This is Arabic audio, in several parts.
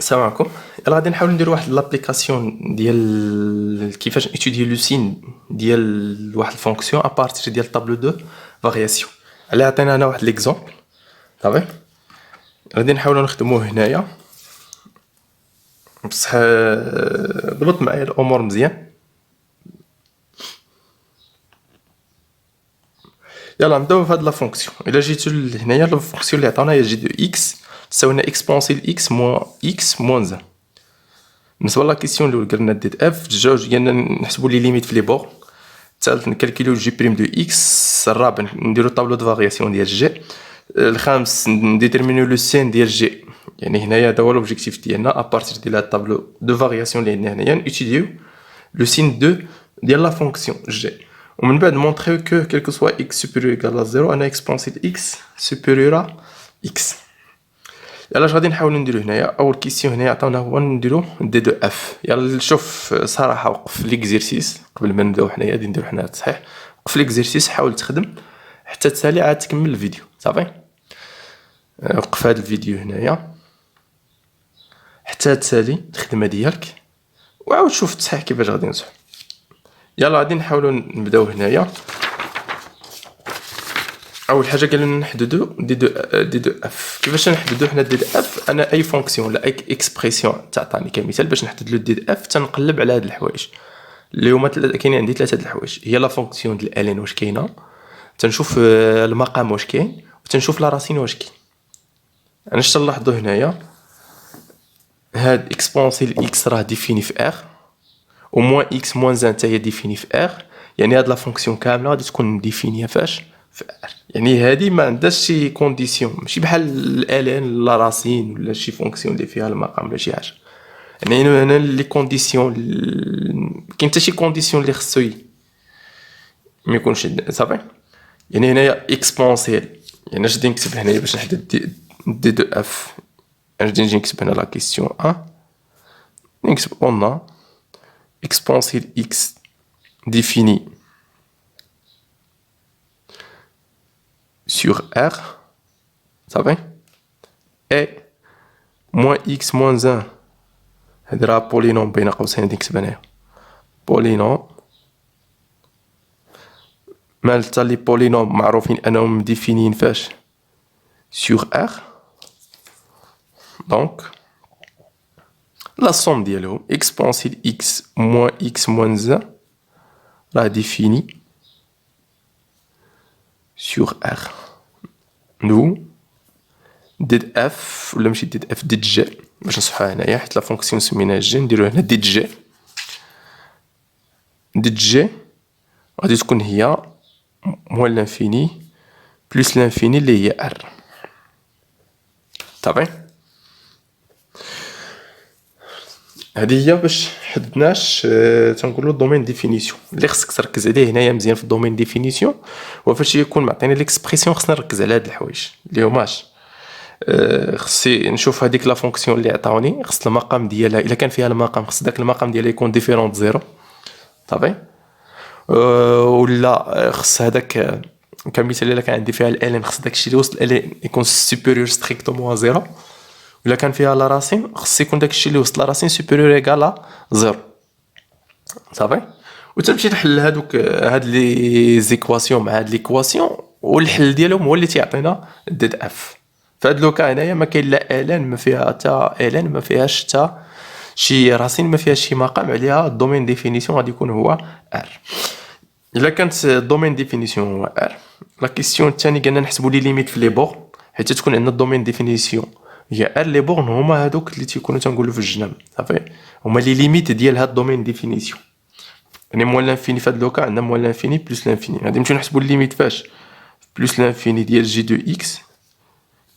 السلام عليكم. يلا غادي نحاول ندير واحد لابليكاسيون ديال كيفاش اتودي لو سين ديال واحد الفونكسيون ابارتير ديال طابلو دو فارياسيون. على عطينا انا واحد ليكزومبل صافي. غادي نحاولوا نخدموه هنايا بصح ضبط معايا الامور مزيان. يلا نبداو بهاد لا فونكسيون. الا جيتو لهنايا لا فونكسيون اللي عطاونا هي جي دو اكس تساوي لنا اكسبونسيل اكس موان اكس موان 1. بالنسبه لا كيسيون الاولى قلنا ديت اف جوج ديالنا نحسبوا لي ليميت في لي بور. الثالث نكالكيلو جي بريم دو اكس. الرابع نديرو طابلو دو فارياسيون ديال جي. الخامس نديتيرمينيو لو سين ديال جي. يعني هنايا هذا هو لوبجيكتيف ديالنا ابارتير ديال هاد الطابلو دو فارياسيون اللي عندنا هنايا نوتيليو لو سين دو ديال لا فونكسيون جي. ومن بعد مونطريو كو كيلكو سوا اكس سوبيريور ايكال ا 0 انا اكسبونسيل اكس سوبيريور ا اكس. يلا اش غادي نحاولوا نديرو هنايا. اول كيسيون هنا عطاونا هو نديرو دي دو اف. يلا شوف صراحه وقف ليكزيرسيس قبل ما نبداو حنايا غادي نديرو حنا تصحيح. وقف ليكزيرسيس حاول تخدم حتى تسالي عاد تكمل الفيديو صافي. وقف هذا الفيديو هنايا حتى تسالي الخدمه ديالك وعاود شوف تصحيح كيفاش غادي نصح. يلا غادي نحاولوا نبداو هنايا. اول حاجه قالوا لنا نحددوا دي دو اف. كيفاش نحددوا حنا دي دو اف؟ انا اي فونكسيون ولا اي اكسبريسيون تعطيني كمثال باش نحدد له دي دو اف تنقلب على هاد الحوايج اللي هما كاينين عندي ثلاثه د الحوايج. هي لا فونكسيون ديال الالين واش كاينه، تنشوف المقام واش كاين، وتنشوف لا راسين واش كاين. انا شتا نلاحظوا هنايا هاد اكسبونسيل اكس راه ديفيني في ار و موان اكس موان 1 حتى هي ديفيني في ار. يعني هاد لا فونكسيون كامله غادي تكون ديفينيه فاش في ار. يعني هادي ما عندهاش شي كونديسيون ماشي بحال الالين لا راسين ولا شي فونكسيون اللي فيها المقام ولا شي حاجه. يعني هنا لي كونديسيون كاين حتى شي كونديسيون اللي خصو ما يكونش صافي. يعني هنايا اكسبونسيل يعني اش غادي نكتب هنايا باش نحدد دي دو اف. انا غادي نجي نكتب هنا لا كيسيون 1 نكتب اون exponentiel x défini sur R, ça va, et moins x moins 1 هذا polynôme بين قوسين نكتب هنايا polynôme مالتا لي polynôme معروفين انهم ديفينيين فاش sur R. donc la somme ديالهم exponentiel x moins x moins 1 راه défini sur R. nous ديد اف ولا ماشي ديد اف ديد جي باش نصحوها هنايا حيت لا فونكسيون سميناها جي نديرو هنا ديد جي. ديد جي غادي تكون هي موان لانفيني بلس لانفيني اللي هي ار صافي. هادي هي باش حددناش تنقولوا الدومين ديفينيسيون اللي خصك تركز عليه هنايا مزيان في الدومين ديفينيسيون. وفاش يكون معطيني ليكسبريسيون خصنا نركز على هاد الحوايج اللي هماش خصني نشوف هذيك لا فونكسيون اللي عطاوني خص المقام ديالها الا كان فيها المقام خص داك المقام ديالها يكون ديفيرون زيرو صافي. ولا خص هذاك كمثال الا كان عندي فيها الالين خص داكشي اللي وسط الالين يكون سوبيريور ستريكتومون زيرو. ولا كان فيها لا راسين خص يكون داكشي اللي وسط لا راسين سوبيريور ايكال زيرو صافي. وتمشي تحل هاد لي زيكواسيون مع هاد ليكواسيون والحل ديالهم هو اللي تيعطينا ديد اف. فهاد لوكا هنايا ما كاين لا الين ما فيها حتى الين ما فيهاش حتى شي راسين ما فيهاش شي مقام عليها. الدومين ديفينيسيون غادي يكون هو ار. الا كانت الدومين ديفينيسيون هو ار لا كيسيون الثاني قلنا نحسبوا لي ليميت في لي بور حيت تكون عندنا الدومين ديفينيسيون هي ار. لي بورن هما هادوك اللي تيكونوا تنقولوا في الجناب صافي هما لي ليميت ديال هاد الدومين ديفينيسيون. يعني موان لانفيني في هاد لوكا عندنا موان لانفيني بلس لانفيني. غادي نمشيو نحسبوا الليميت فاش بلس لانفيني ديال جي دو اكس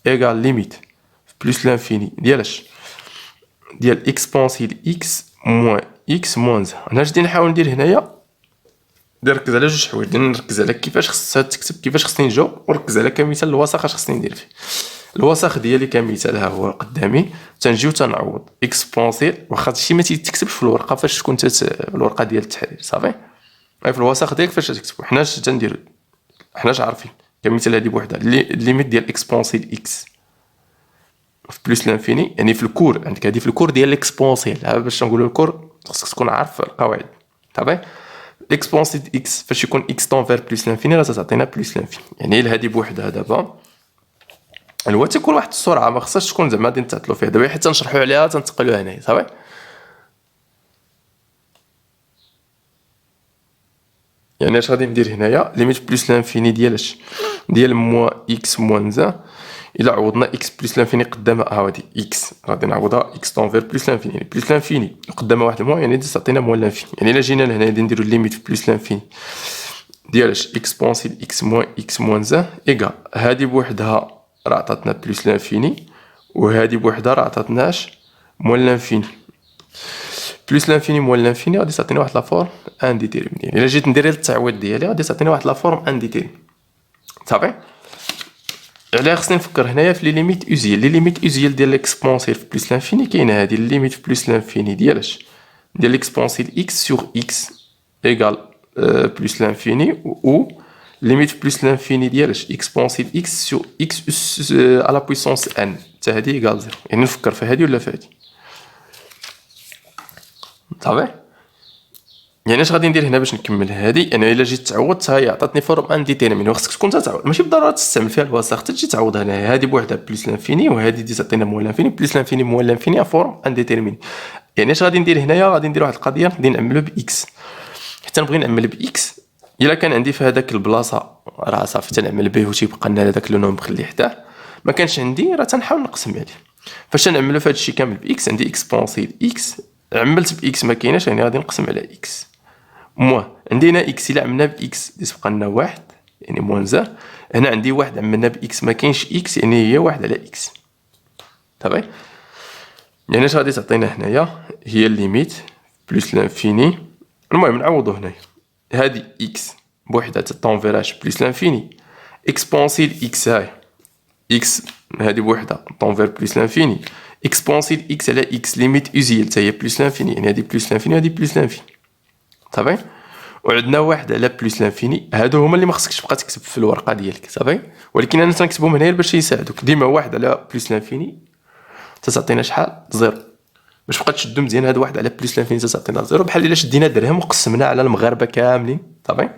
ايغال ليميت بلس لانفيني ديالاش ديال اكسبونسيل اكس موان اكس موان 1. انا غادي نحاول ندير هنايا نركز على جوج حوايج. نركز على كيفاش خصها تكتب كيفاش خصني نجاوب ونركز على كمثال الوسخ اش خصني ندير فيه. الوسخ ديالي كمثال ها هو قدامي تنجيو تنعوض اكسبونسيل واخا هادشي ما تيتكتبش في الورقه فاش تكون الورقه ديال التحرير صافي. في الوسخ ديالك فاش تكتبوا حنا اش تنديروا حنا اش عارفين كمثال هادي بوحدها الليميت ديال اكسبونسيل اكس في بلس لانفيني يعني في الكور عندك هذه في الكور ديال ليكسبونسيال. باش نقولوا الكور خصك تكون عارف القواعد. صافي ليكسبونسيال اكس فاش يكون اكس طونفير بلس لانفيني راه تعطينا بلس لانفيني. يعني هذه بوحدها دابا هو تيكون واحد السرعه ما خصهاش تكون زعما غادي نتعطلوا فيها دابا حتى نشرحوا عليها تنتقلوا هنايا. صافي يعني اش غادي ندير هنايا ليميت بلس لانفيني ديال موان اكس موان زان. الا عوضنا اكس بلس لانفيني قدامها هادي اكس غادي نعوضها اكس طونفير بلس لانفيني. يعني بلس لانفيني قدامها واحد الموان يعني تعطينا موان لانفيني. يعني الا جينا لهنا غادي نديرو ليميت بلس لانفيني ديال اكسبونسيل اكس موان زان ايكال هادي بوحدها راه عطاتنا بلس لانفيني وهادي بوحدها راه عطاتناش موان لانفيني. بلس لانفيني موان لانفيني غادي تعطيني واحد لا فورم انديتيرميني. الا جيت ندير التعويض ديالي غادي تعطيني واحد لا فورم انديتيرميني. صافي علاه خصني نفكر هنايا في لي ليميت اوزيال. لي ليميت اوزيال ديال ليكسبونسيل في بلس لانفيني كاينه هادي ليميت في بلس لانفيني ديال ليكسبونسيل اكس سور اكس ايكال بلس لانفيني و ليميت في بلس لانفيني ديال اكسبونسيل اكس سور اكس على بويسونس ان حتى هادي ايكال زيرو. يعني نفكر في هادي ولا في هادي. صافي يعني اش غادي ندير هنا باش نكمل هادي. انا الا جيت تعوضت ها هي عطاتني فورم انديتيرميني وخصك تكون تتعوض ماشي بالضروره تستعمل فيها الوسط حتى تجي تعوض هنا. هادي بوحدها بلس لانفيني وهادي دي تعطينا موان لانفيني بلس لانفيني موان لانفيني فورم انديتيرميني. يعني اش غادي ندير هنايا غادي ندير واحد القضيه غادي نعملو باكس حتى نبغي نعمل باكس. الا كان عندي في هذاك البلاصه راه صافي تنعمل به وتيبقى لنا هذاك لو نوم مخليه حداه. ما كانش عندي راه تنحاول نقسم عليه. فاش نعملو في هذا الشيء كامل باكس عندي اكسبونسيل اكس عملت باكس ما كايناش يعني غادي نقسم على اكس موان عندي هنا اكس الا عملنا باكس تبقى لنا واحد يعني موان زان. هنا عندي واحد عملنا باكس ما كاينش اكس يعني هي واحد على اكس. صافي يعني اش غادي تعطينا هنايا هي الليميت بلس لانفيني. المهم نعوضو هنايا هادي اكس بوحدها طونفيراش بلس لانفيني اكسبونسيل اكس هاي اكس هادي بوحدها طونفير بلس لانفيني اكسبونسيل اكس على اكس ليميت اوزيال حتى هي بلس لانفيني. يعني هادي بلس لانفيني وهادي بلس لانفيني. صافي وعندنا واحد على بلس لانفيني. هادو هما اللي ما خصكش تبقى تكتب في الورقه ديالك. صافي ولكن انا تنكتبهم هنايا باش يساعدوك. ديما واحد على بلس لانفيني تعطينا شحال زيرو باش تبقى تشدو مزيان. هاد واحد على بلس لانفيني تعطينا زيرو بحال الا شدينا درهم وقسمنا على المغاربه كاملين. صافي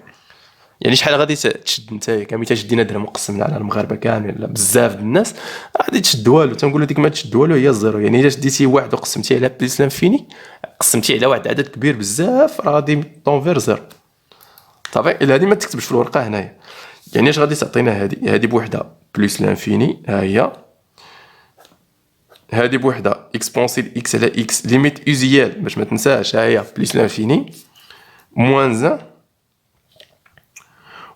يعني شحال غادي تشد نتايا كامل شدينا درهم وقسمنا على المغاربه كاملين ولا بزاف د الناس غادي تشد والو. تنقولوا ديك ما تشد والو هي الزيرو. يعني الا شديتي واحد وقسمتيه على بلس لانفيني قسمتيه على واحد عدد كبير بزاف راه غادي طونفير زيرو. صافي الا هادي ما تكتبش في الورقه هنايا. يعني اش غادي تعطينا هادي بوحدها بلس لانفيني ها هي هادي بوحدها اكسبونسيل اكس على اكس ليميت اوزيال باش ما تنساش ها هي بلس لانفيني موان زان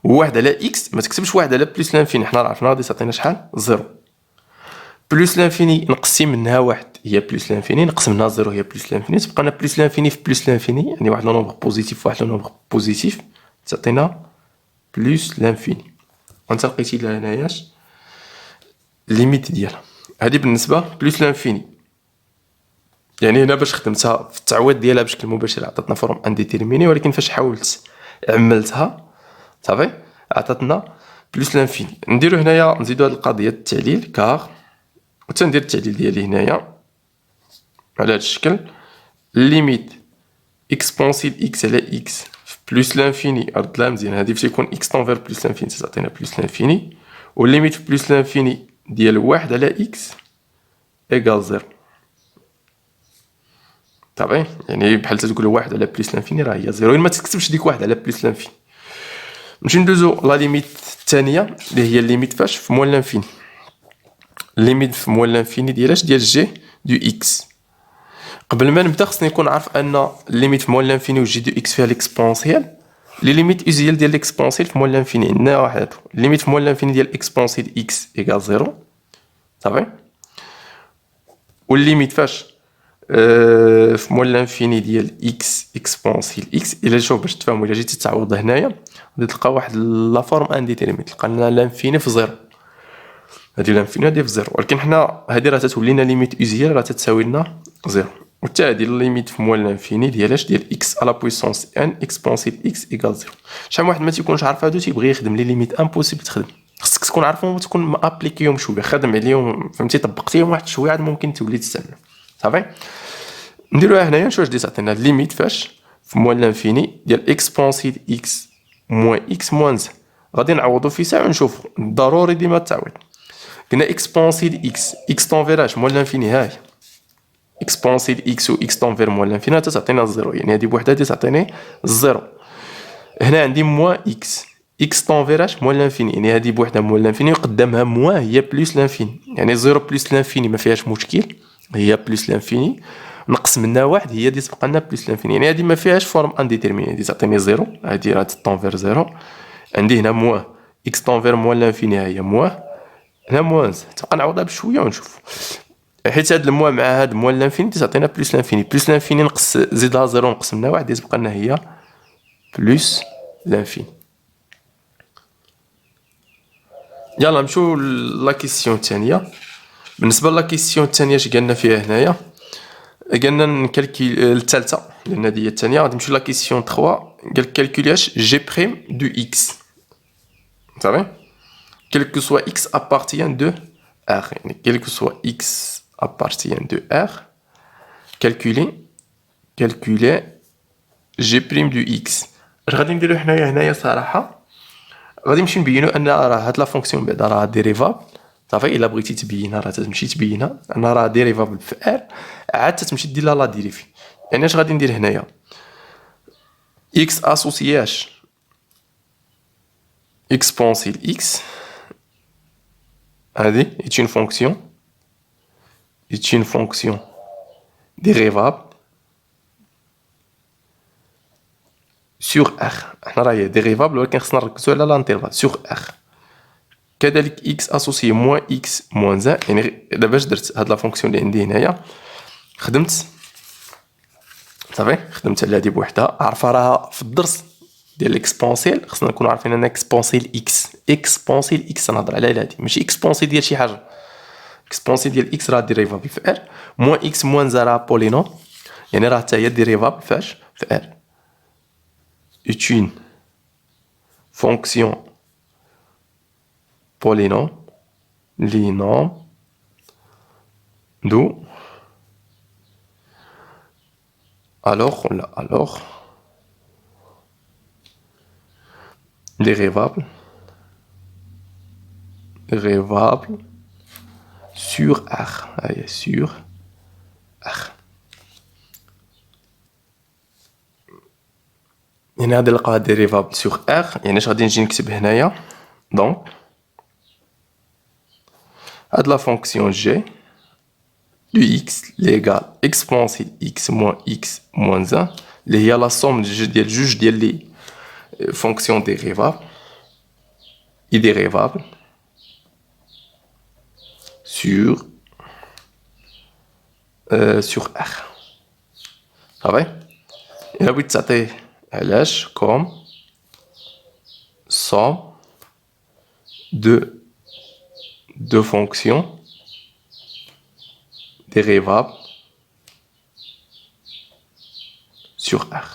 وواحد على اكس ما تكتبش واحد على بلس لانفيني حنا عرفنا غادي تعطينا شحال زيرو. بلس لانفيني نقسم منها واحد هي بلس لانفيني نقسم منها زيرو هي بلس لانفيني تبقى لنا بلس لانفيني في بلس لانفيني يعني واحد لو نومبر بوزيتيف واحد لو نومبر بوزيتيف تعطينا بلس لانفيني. وانت لقيتي لها هناياش ليميت ديالها. هذه بالنسبه بلس لانفيني. يعني هنا باش خدمتها في التعويض ديالها بشكل مباشر عطاتنا فورم انديتيرميني ولكن فاش حاولت عملتها صافي عطاتنا بلس لانفيني. نديرو هنايا نزيدو هاد القضيه التعليل كار وتندير التعليل ديالي هنايا على هاد الشكل ليميت اكسبونسيل اكس على اكس بلس لانفيني ردلها مزيان. هادي فاش يكون اكس طونفير بلس لانفيني تعطينا بلس لانفيني والليميت بلس لانفيني ديال واحد على اكس ايكال زيرو. صافي يعني بحال تقول واحد على بلس لانفيني راه هي زيرو. ما تكتبش ديك واحد على بلس لانفيني. نمشي ندوزو لا ليميت الثانيه اللي هي الليميت فاش في موان لانفيني. الليميت في موان لانفيني ديال جي دو اكس. قبل ما نبدا خصني نكون عارف ان الليميت في موان لانفيني و جي دو اكس فيها ليكسبونسيال. لي ليميت اوزيال ديال ليكسبونسيال في موان لانفيني عندنا واحد الليميت في موان لانفيني ديال اكسبونسيال اكس ايكال زيرو. صافي والليميت فاش في موان لانفيني ديال اكس اكسبونسيال اكس. الا شوف باش تفهموا الا جيتي تعوض هنايا غادي تلقى واحد لا فورم انديتيرميني تلقى لنا لانفيني في زيرو. هادي لانفيني هادي في زيرو ولكن حنا هادي راه تتولي لنا ليميت اوزيال راه تتساوي لنا زيرو. وحتى هادي الليميت في موان لانفيني ديال اكس على بويسونس ان اكسبونسيال اكس ايكال زيرو. شحال واحد ما تيكونش عارف هادو تيبغي يخدم لي ليميت امبوسيبل تخدم. خصك تكون عارفهم وتكون مابليكيهم شويه، خدم عليهم فهمتي، طبقتيهم واحد شويه عاد ممكن تولي تستعمل. صافي نديروها هنايا. نشوف واش دي تعطينا ليميت فاش في موان لانفيني ديال اكسبونسيل اكس موان اكس موان زد. غادي نعوضو في ساعه ونشوف ضروري ديما التعويض. قلنا اكسبونسيل اكس اكس طونفيراش موان لانفيني، هاي اكسبونسيل اكس و اكس طونفير موان لانفيني تعطينا الزيرو، يعني هادي بوحدها تعطيني الزيرو. هنا عندي موان اكس اكس طونفيراش موان لانفيني، يعني هادي بوحدها موان لانفيني وقدامها موان هي بلوس لانفيني، يعني زيرو بلوس لانفيني ما فيهاش مشكل، هي بلوس لانفيني نقص منها واحد هي دي تبقى لنا بلوس لانفيني، يعني هادي ما فيهاش فورم انديتيرميني، هادي تعطيني زيرو، هادي راه طونفير زيرو. عندي هنا موان اكس طونفير موان لانفيني، ها هي موان، هنا موان زد. تبقى نعوضها بشويه ونشوف، حيت هاد الموان مع هاد موان لانفيني تعطينا بلوس لانفيني، بلوس لانفيني نقص زيدها زيرو نقص منها واحد تبقى لنا هي بلوس لانفيني. يلا نمشيو لا كيسيون الثانيه. بالنسبه لا كيسيون الثانيه اش قالنا فيها هنايا؟ قالنا نكالكي الثالثه، لان هذه هي الثانيه. غادي نمشيو لا كيسيون 3. قال كالكولياش جي بريم دو اكس، صافي quel que soit x appartient de R, يعني quel que soit x appartient de R, calculer g prime du x. اش غادي نديرو هنايا صراحه غادي نمشي نبينو ان راه هاد لا فونكسيون بعدا راه ديريفابل. صافي الا بغيتي تبينها راه تمشي تبينها ان راه ديريفابل في ار، عاد تمشي دير لها لا ديريفي. يعني اش غادي ندير هنايا؟ اكس اسوسياش اكسبونسيل اكس، هادي est une fonction dérivable sur R. حنا راه هي ديريفابل ولكن خصنا نركزو على لانترفال sur R. كذلك x اسوسي موان x موان 1، يعني دابا اش درت؟ هاد لا فونكسيون اللي عندي هنايا خدمت، صافي خدمت على هادي بوحدها، عارفه راه في الدرس ديال الاكسبونسيل خصنا نكونوا عارفين ان اكسبونسيل اكس نهضر على هادي ماشي اكسبونسيل ديال شي حاجه. اكسبونسيل ديال اكس راه ديريفابل في ار، موان اكس موان زيرو بولينوم، يعني راه حتى هي ديريفابل فاش؟ في ار. est une fonction polynôme d'où alors dérivable sur R. Allez, sur R. يعني غادي نلقاها ديريفابل سور ار، يعني اش غادي نجي نكتب هنايا؟ دونك هاد لا فونكسيون جي دو اكس ليغال اكسبونسيل اكس موان اكس موان 1 اللي هي لا سوم ديال جوج ديال لي فونكسيون ديريفابل ايديريفابل سور ار. صافي الا بغيت تعطيه علاش كوم somme de deux fonctions dérivables sur R.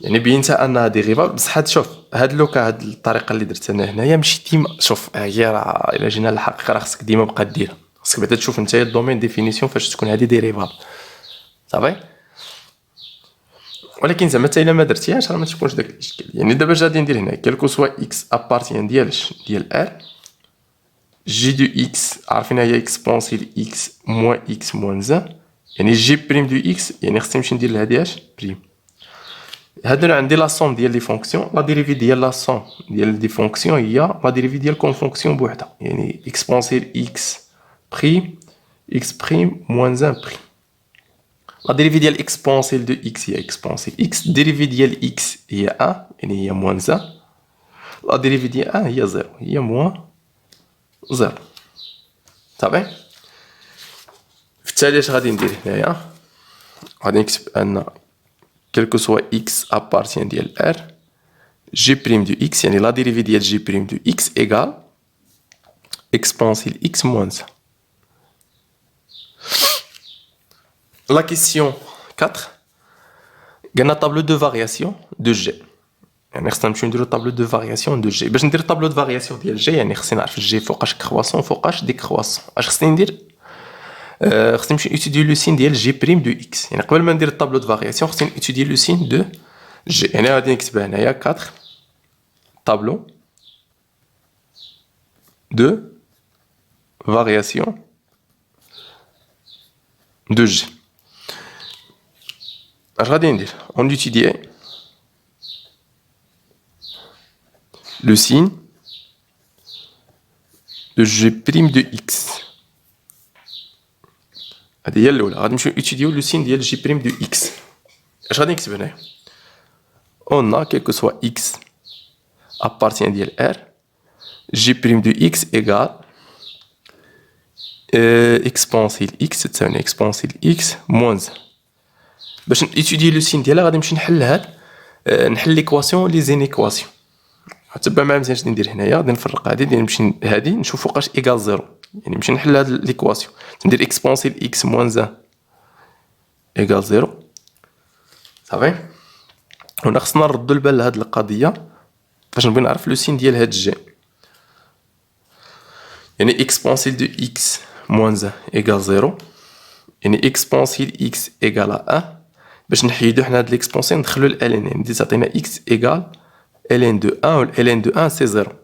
يعني بينتها انها ديريفابل، بصح شوف هاد لوكا هاد الطريقه اللي درت انا هنايا ماشي ديما، شوف هي راه الا جينا للحقيقه راه خصك ديما بقى ديرها، خصك بعدا تشوف نتايا الدومين ديفينيسيون فاش تكون هادي ديريفابل. صافي ولكن زعما حتى الا ما درتيهاش راه ما تكونش داك الاشكال. يعني دابا اش غادي ندير هنا؟ كالكو سوا اكس ابارتيان ديال ار جي دو اكس عارفين هي اكسبونسيل اكس موان اكس موان 1، يعني جي بريم دو اكس يعني خصني نمشي ندير لهادي اش بريم. هادو عندي لا سوم ديال لي فونكسيون، لا ديريفي ديال لا سوم ديال دي فونكسيون هي لا ديريفي ديال كون فونكسيون بوحدها، يعني اكسبونسيل اكس بريم اكس بريم موان 1 بريم. لا ديريفي ديال اكسبونسيل دو اكس هي اكسبونسيل اكس، ديريفي ديال اكس هي 1 يعني هي موان 1، لا ديريفي ديال 1 هي 0 هي موان 0. صافي في التالي اش غادي ندير هنايا؟ غادي نكتب ان quel que soit x appartient ديال r g prime du x يعني la dérivée ديال g prime du x égale exponentielle x moins 1. La question 4 قلنا tableau de variation de g، يعني خصنا نمشيو نديرو طابلو دو فارياسيون دو جي. باش ندير طابلو دو فارياسيون ديال جي يعني خصني نعرف الجي فوقاش كرواسون فوقاش ديكرواسون. اش خصني ندير؟ خصني نمشي ايتوديو لو سين ديال جي بريم دو اكس. يعني قبل ما ندير الطابلو دو فارياسيون خصني ايتوديو لو سين دو جي. يعني غادي نكتبها هنايا 4 طابلو دو فارياسيون دو جي. اش غادي ندير؟ اون étudier le signe de g' de x. هذه هي الاولى. غادي نمشيو étudier le signe ديال g' de x. اش غادي نكتب هنايا؟ on a quel que soit x appartient ديال r g' de x égale exponentielle x تساوي exponentielle x moins 1. باش étudier le signe ديالها غادي نمشي نحل نحل ليكواسيون لي زينيكواسيون. تبع معايا مزيان شنو ندير هنايا. غادي نفرق هادي نمشي هادي نشوف فوقاش ايكال زيرو. يعني نمشي نحل هاد ليكواسيون ندير اكسبونسيل اكس موان 1 ايكال زيرو. صافي. هنا خصنا نردو البال لهاد القضيه باش نبغي نعرف لو سين ديال هاد جي. يعني اكسبونسيل دو اكس موان 1 ايكال زيرو. يعني اكسبونسيل اكس ايكال 1. باش نحيدو حنا هاد ليكسبونسيل ندخلو الالين. يعني تعطينا اكس ايكال ln de 1 و ln de 1 سي 0.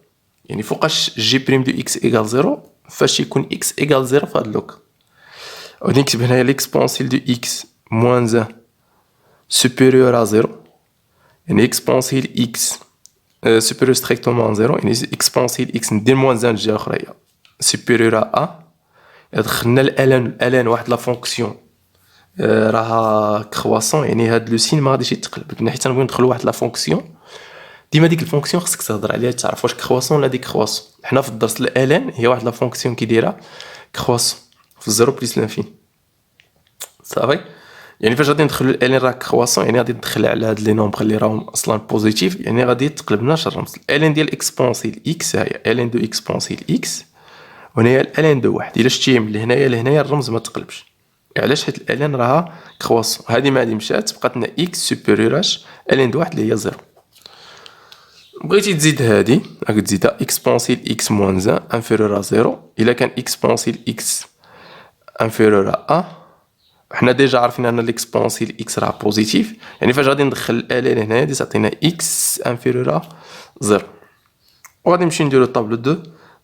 يعني فوقاش g' دو x ايكال 0 فاش يكون x ايكال 0 في هاد اللوكا. غادي نكتب هنايا ليكسبونسيل دو x موان 1 سوبيريور ا 0. يعني اكسبونسيل x سوبيريور ستريكتومون 0. يعني اكسبونسيل x ندير موان 1 الجهه الاخرى هي سوبيريور ا. دخلنا الان واحد لا فونكسيون راها كرواسون. يعني هاد لو سين ما غاديش يتقلب لان حيت نبغي ندخلو واحد لا فونكسيون. ديما ديك الفونكسيون خصك تهضر عليها تعرف واش كرواسون ولا ديكرواسون. حنا في الدرس الالان هي واحد لا فونكسيون كيديرها كرواسون في 0 بلس لانفين. صافي. يعني فاش غادي ندخلو الالان راه كرواسون يعني غادي ندخل على هاد لي نومبر اللي راهم اصلا بوزيتيف. يعني غادي تقلب لنا الرمز. الالان ديال اكسبونسيل اكس هي الان دو اكسبونسيل اكس وهنايا الالان دو واحد. الا شتي من هنايا لهنايا الرمز ما تقلبش. علاش؟ حيت الالان راها كرواسون. هادي ما غادي مشات بقات لنا اكس سوبيريوراش الان دو واحد اللي هي 0. بغيتي تزيد هادي راك تزيدها اكسبونسيل اكس موان 1 انفيرور ا 0. الا كان اكسبونسيل اكس انفيرور ا حنا ديجا عارفين ان الاكسبونسيل اكس راه بوزيتيف. يعني فاش غادي ندخل الالين هنايا غادي تعطينا اكس انفيرور ا 0. وغادي نمشي نديرو طابلو دو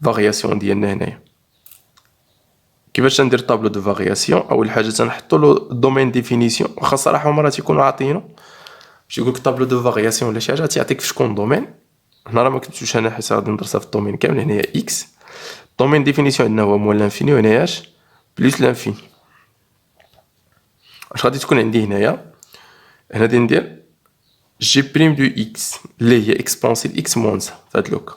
فارياسيون ديالنا هنايا. كيفاش ندير طابلو دو فارياسيون؟ اول حاجه تنحطو له دومين ديفينيسيون. واخا صراحه هما راه تيكونوا عاطينو باش يقولك طابلو دو فارياسيون ولا شي حاجه تيعطيك في شكون دومين. هنا راه ما كتبتوش انا حيت غادي ندرسها في الدومين كامل. هنايا اكس دومين ديفينيسيون عندنا هو موان لانفيني وهنايا اش بلس لانفيني. اش غادي تكون عندي هنايا؟ هنا غادي ندير جي بريم دو اكس اللي هي اكسبونسيل اكس موان 1 في هاد لوكا.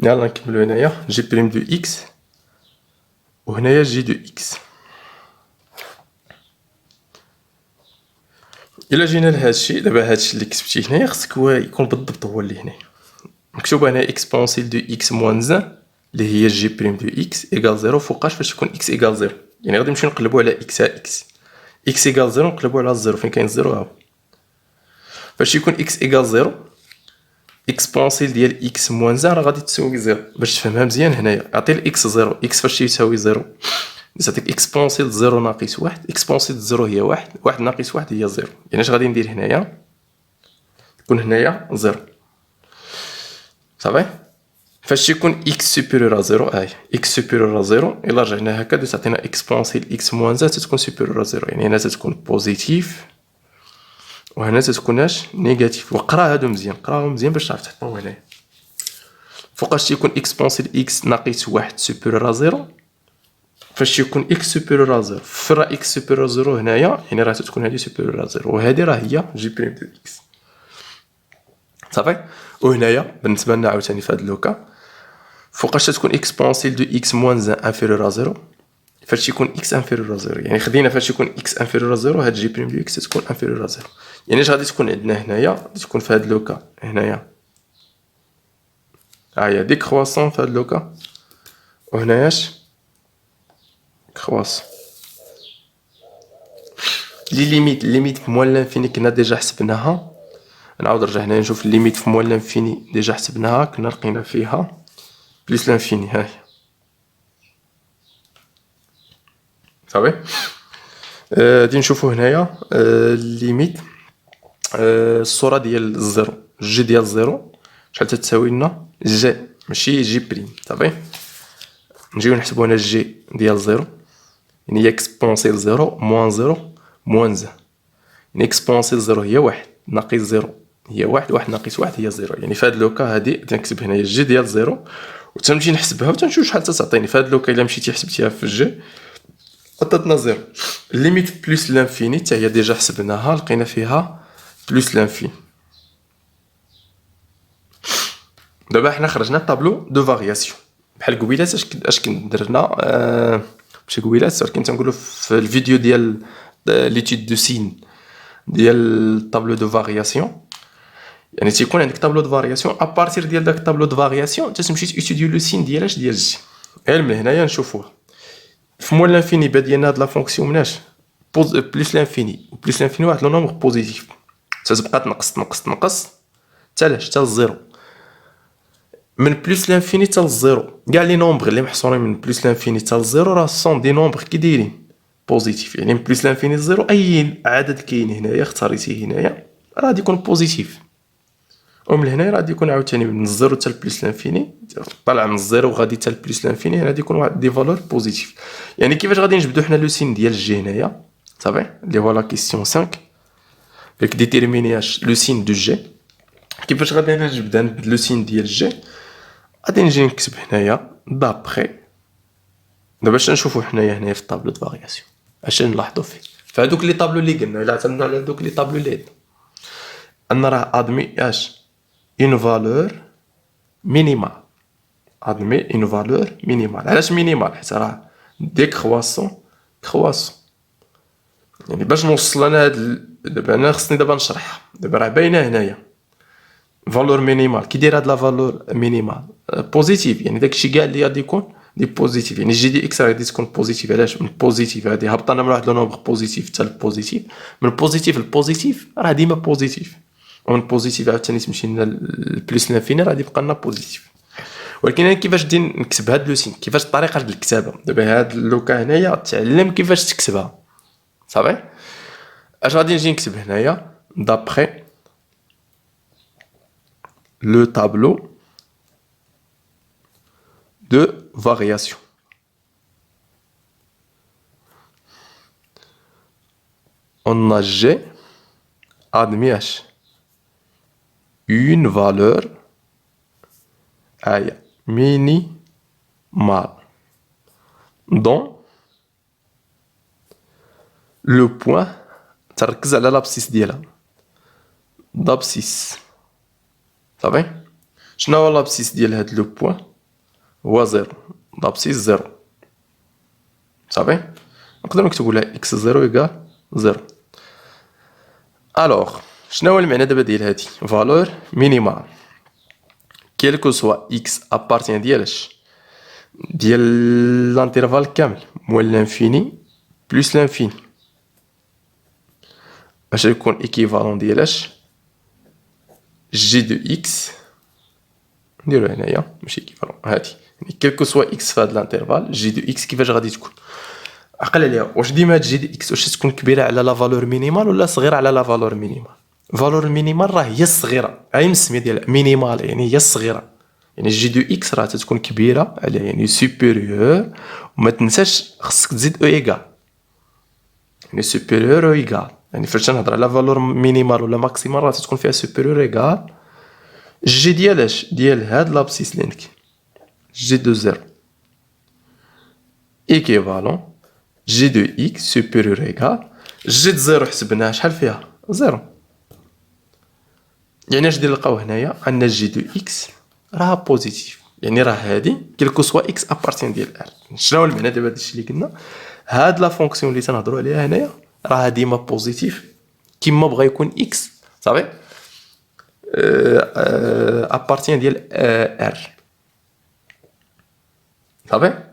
يلا نكملو هنايا جي بريم دو اكس وهنايا جي دو اكس. الا جينا لهذا الشيء دابا هذا الشيء اللي كتبتي هنايا خصك هو يكون بالضبط هو اللي هنا مكتوب هنا اكسبونسيل دو اكس موان 1 اللي هي جي بريم دو اكس ايكال 0 فوقاش فاش يكون اكس ايكال 0. يعني غادي نمشيو نقلبو على اكس اكس اكس ايكال 0 نقلبو على 0 فين كاين 0 ها. فاش يكون اكس ايكال 0 اكسبونسيل ديال اكس موان 1 راه غادي تساوي 0. باش تفهمها مزيان هنايا عطي الاكس 0. اكس فاش يساوي 0 تعطيك اكسبونسيل 0 ناقص 1. اكسبونسيل 0 هي 1 1 ناقص 1 هي 0. يعني اش غادي ندير هنايا؟ تكون هنايا 0. صافي. فاش يكون اكس سوبيريور ا 0 هاي اكس سوبيريور ا 0 الا رجعنا هكا تعطينا اكسبونسيل اكس موان 1 تكون سوبيريور ا 0. يعني هنا تكون بوزيتيف وهنا تكون اش نيجاتيف. وقرا هادو مزيان قراهم مزيان باش تعرف تحطهم هنايا. فوقاش يكون اكسبونسيل اكس ناقص 1 سوبيريور ا 0 فاش يكون اكس سوبيريور ا 0 في راه اكس سوبيريور ا 0 هنايا يعني راه تكون هذه سوبيريور ا 0 وهذه راه هي جي بريم دو اكس. صافي. وهنايا بالنسبه لنا عاوتاني في هذا اللوكا فوقاش تكون اكسبونسيل دو اكس موان 1 انفيريور ا 0 فاش يكون اكس انفيريور ا 0. يعني خدينا فاش يكون اكس انفيريور ا 0 هاد جي بريم دو اكس تكون انفيريور ا 0. يعني اش غادي تكون عندنا هنايا؟ غادي تكون في هاد اللوكا هنايا هي ديك كرواسون في هاد لوكا، وهناياش كرواسون. لي ليميت في موال لانفيني كنا ديجا حسبناها. نعاود نرجع هنايا نشوف الليميت في موال لانفيني ديجا حسبناها، كنا لقينا فيها بليس لانفيني. ها هي صافي. غادي نشوفو هنايا الليميت، الصورة ديال الزيرو، جي ديال الزيرو شحال تتساوي لنا؟ جي ماشي جي بريم. صافي. نجيو نحسبو هنا جي ديال زيرو، يعني هي اكسبونسيل زيرو موان زيرو موان زان، يعني اكسبونسيل زيرو هي واحد ناقص زيرو هي واحد، واحد ناقص واحد هي زيرو. يعني في هاد لوكا هادي تنكتب هنايا جي ديال زيرو وتنمشي نحسبها وتنشوف شحال تتعطيني. في هاد لوكا الا مشيتي حسبتيها في الجي عطاتنا زيرو. الليميت بلوس لانفيني حتى هي ديجا حسبناها، لقينا فيها بلوس لانفيني. دابا حنا خرجنا طابلو دو فارياسيون بحال قبيلات اش كنت درنا ماشي قبيلات، ولكن تنقولوا في الفيديو ديال ليتود دو سين ديال طابلو دو فارياسيون. يعني تيكون عندك طابلو دو فارياسيون، ابارتير ديال داك طابلو دو فارياسيون تتمشي تيتوديو لو سين ديالاش ديال جي. غير من هنايا نشوفوها في موال لانفيني بادينا هاد لا فونكسيون مناش بلوس لانفيني، بلوس لانفيني واحد لو نومبر بوزيتيف تتبقى تنقص حتى لاش حتى للزيرو. من بلوس لانفيني حتى للزيرو كاع لي نومبر اللي محصورين من بلوس لانفيني حتى للزيرو راه سون دي نومبر كي دايرين بوزيتيف. يعني من بلوس لانفيني للزيرو اي عدد كاين هنايا اختاريتيه هنايا راه غادي يكون بوزيتيف. ومن هنا راه غادي يكون عاوتاني من الزيرو حتى لبلوس لانفيني، طالع من الزيرو وغادي حتى لبلوس لانفيني غادي يكون واحد دي فالور بوزيتيف. يعني كيفاش غادي نجبدو حنا لو سين ديال جي هنايا؟ صافي اللي هو لا كيسيون 5 فيك ديتيرمينياش لو سين دو جي. كيفاش غادي انا نبدا لو سين ديال جي؟ غادي نجي نكتب هنايا دابخي. دابا باش نشوفو هنايا في الطابلو دو فارياسيون اش نلاحظو فيه فهادوك لي طابلو اللي قلنا. الا اعتمدنا على دوك لي طابلو اللي ان راه ادمي اش une valeur minimale. admet une valeur minimale. علاش مينيمال؟ حيت راه ديكرواسون كرواسون. يعني باش نوصل انا دابا انا خصني دابا نشرحها. دابا راه باينه هنايا فالور مينيمال. كي داير هاد لا فالور مينيمال بوزيتيف، يعني داكشي كاع اللي غادي يكون دي بوزيتيف. يعني جي دي اكس غادي تكون بوزيتيف. علاش؟ من بوزيتيف غادي هبطنا من واحد لو نومبر بوزيتيف حتى للبوزيتيف. من بوزيتيف للبوزيتيف راه ديما بوزيتيف، ومن بوزيتيف عاوتاني تمشي لنا البلوس لانفيني راه غادي يبقى لنا بوزيتيف. ولكن انا كيفاش ندير نكتب هاد لو سين؟ كيفاش الطريقه ديال الكتابه؟ دابا هاد اللوكا هنايا تعلم كيفاش تكتبها. صافي. اش غادي نجي نكتب هنايا؟ دابخي لو طابلو de variation. On a G admis H une valeur minimale dont le point تركز على l'abscisse ديالها d'abscisse. صافي. شنو هو l'abscisse ديال هاد لو بوين؟ هو زيرو. l'abscisse زيرو. صافي. نقدروا نكتبوا لها x زيرو إيكال زيرو. الوغ شنو هو المعنى دابا ديال هادي؟ فالور مينيمال كيلكو سوا x ابارتيان ديالاش؟ ديال لانترفال كامل موال لانفيني بلوس لانفيني باش يكون ايكيفالون ديالاش؟ جي دو اكس. نديرو هنايا ماشي ايكيفالون هادي، يعني كيلكو سوا اكس في هاد لانترفال جي دو اكس كيفاش غادي تكون؟ عقل عليها. واش ديما هاد جي دو اكس واش تكون كبيره على لا فالور مينيمال ولا صغيره على لا فالور مينيمال؟ فالور مينيمال راه هي الصغيره، هاي من السميه ديالها مينيمال، يعني هي الصغيره. يعني جي دو اكس راه تتكون كبيره على يعني سوبيريور. وما تنساش خصك تزيد او ايكال، يعني سوبيريور او ايكال. يعني فاش تنهضر على فالور مينيمال ولا ماكسيمال راه تتكون فيها سوبيريور ايكال جي ديالاش؟ ديال هاد لابسيس لينك جي دو زيرو ايكيفالون جي دو اكس سوبيريور ايكال جي دو زيرو. حسبناها شحال فيها؟ زيرو. يعني اش ندير نلقاو هنايا؟ عندنا جي دو اكس راها بوزيتيف، يعني راه هادي كيلكو سوا اكس ابارتيان ديال ار. شنو هو المعنى دابا داكشي اللي قلنا؟ هاد لا فونكسيون اللي تنهضروا عليها هنايا راه ديما بوزيتيف كيما بغا يكون اكس. صافي. ابارتيان ديال ار. صافي.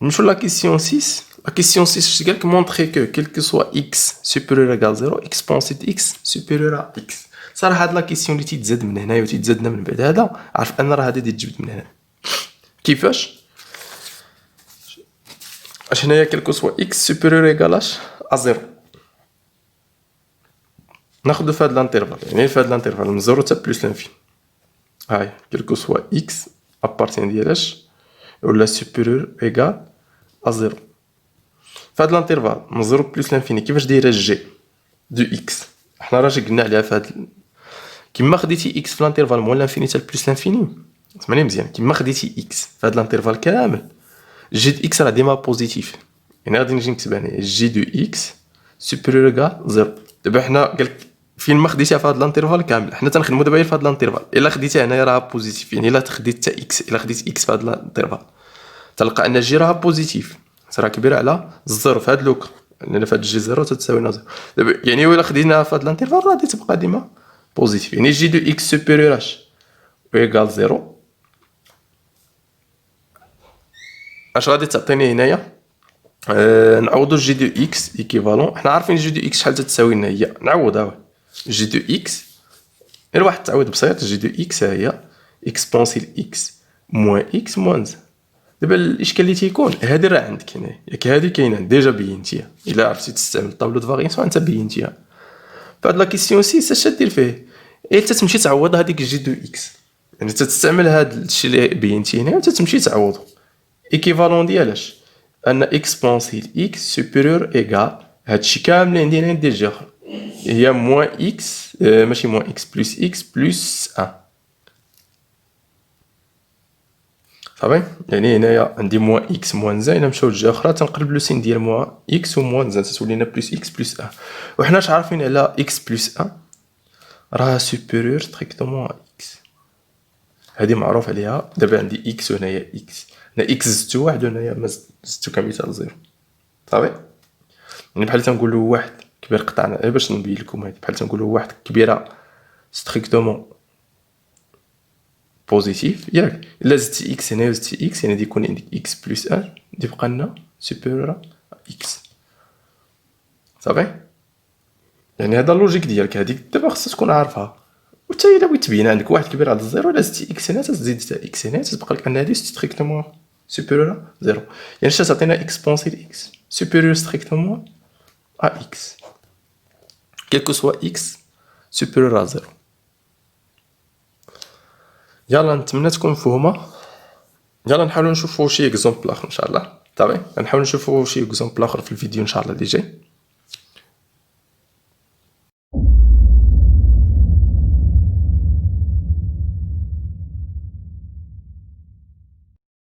نمشيو لا كيسيون 6. La question 6, je vais montrer que quel que soit x supérieur ou égal à 0, exponentielle de x supérieur à x. صراحة هاد لا كيسيون اللي تيتزاد من هنايا وتيتزادنا من بعد هذا عارف ان راه هادي تجبد من هنا. كيفاش؟ اش هنايا quel que soit x supérieur ou égal à 0. ناخذ في هاد الانترفال، يعني في هاد الانترفال من 0 حتى بلس لانفين. هاي quel que soit x ابارتين ديال اش ولا supérieur ou égal à 0. في هاد الانترفال من 0 بلس لانفيني كيفاش دايره جي دو اكس؟ حنا راه قلنا عليها في هاد كيما خديتي اكس في الانترفال مول لانفيني حتى بلس لانفيني. سمعني مزيان، كيما خديتي اكس في هاد الانترفال كامل جي دو اكس راه ديما بوزيتيف، يعني غادي نجي نكتب هنا جي دو اكس سوبيريور كاع زيرو. دابا حنا قالك فين ما خديتيها في هاد الانترفال كامل، حنا تنخدمو دابا في هاد الانترفال. الا خديتيها هنايا راه بوزيتيف، يعني الا خديت حتى اكس، الا خديت اكس في هاد الانترفال تلقى ان جي راه بوزيتيف، راه كبيره على الزيرو في هاد لوكا، لان في هاد جي زيرو تتساوي لنا زيرو. دابا يعني الا خديناها في هاد الانترفال راه غادي تبقى ديما بوزيتيف، يعني جي دو اكس سوبيريور اش ايكال زيرو. اش غادي تعطيني هنايا؟ نعوضو جي دو اكس ايكيفالون. حنا عارفين جي دو اكس شحال تتساوي لنا هي، نعوضها جي دو اكس غير واحد التعويض بسيط. جي دو اكس هي اكسبونسيل اكس موان اكس موان زد. دابا الاشكال اللي تيكون هادي راه عندك هنا، ياك هادي كاينه ديجا بينتيها، الا عرفتي تستعمل طابلو دو فارياسيون انت بينتيها. فهاد لا كيسيون 6 اش دير فيه؟ تتمشي تعوض هذيك جي دو اكس، يعني تستعمل هاد الشيء اللي بينتي هنا وتتمشي تعوضو. ايكيفالون ديالاش ان اكسبونسيل اكس سوبيريور ايكال هادشي كاملين ديالنا ديجا هي موان اكس، ماشي موان اكس بلس 1. صافي، يعني هنايا عندي موان اكس موان زين، نمشيو لجهه اخرى تنقلب لو سين ديال موان اكس وموان زين تتولي لنا بلس اكس بلس 1. وحنا اش عارفين على اكس بلس 1 راه سوبيريور ستريكتومون اكس، هادي معروف عليها. دابا عندي اكس وهنايا اكس، هنا اكس زدتو واحد وهنايا ما زدتو كمثال زيرو. صافي، يعني بحال تنقولوا واحد كبير قطعنا باش نبين لكم هادي، بحال تنقولوا واحد كبيره ستريكتومون بوزيتيف ياك. الا زدتي اكس هنا وزدتي اكس يعني غادي يكون عندك اكس بلس 1 غادي يبقى لنا سوبيريور اكس. صافي، يعني هذا اللوجيك ديالك هذيك دابا خصك تكون عارفها. وحتى الا بغيت تبين عندك واحد كبير على الزيرو، الا زدتي اكس هنا تزيد حتى اكس هنا تتبقى لك ان هذه ستريكتومون سوبيريور زيرو. يعني اش تعطينا اكسبونسيل اكس سوبيريور ستريكتومون ا اكس كيلكو سوا اكس سوبيريور زيرو. يلا نتمنى تكون مفهومه. يلا نحاولوا نشوفوا شي اكزومبل اخر ان شاء الله. صافي، نحاول نشوفوا شي اكزومبل اخر في الفيديو ان شاء الله اللي جاي.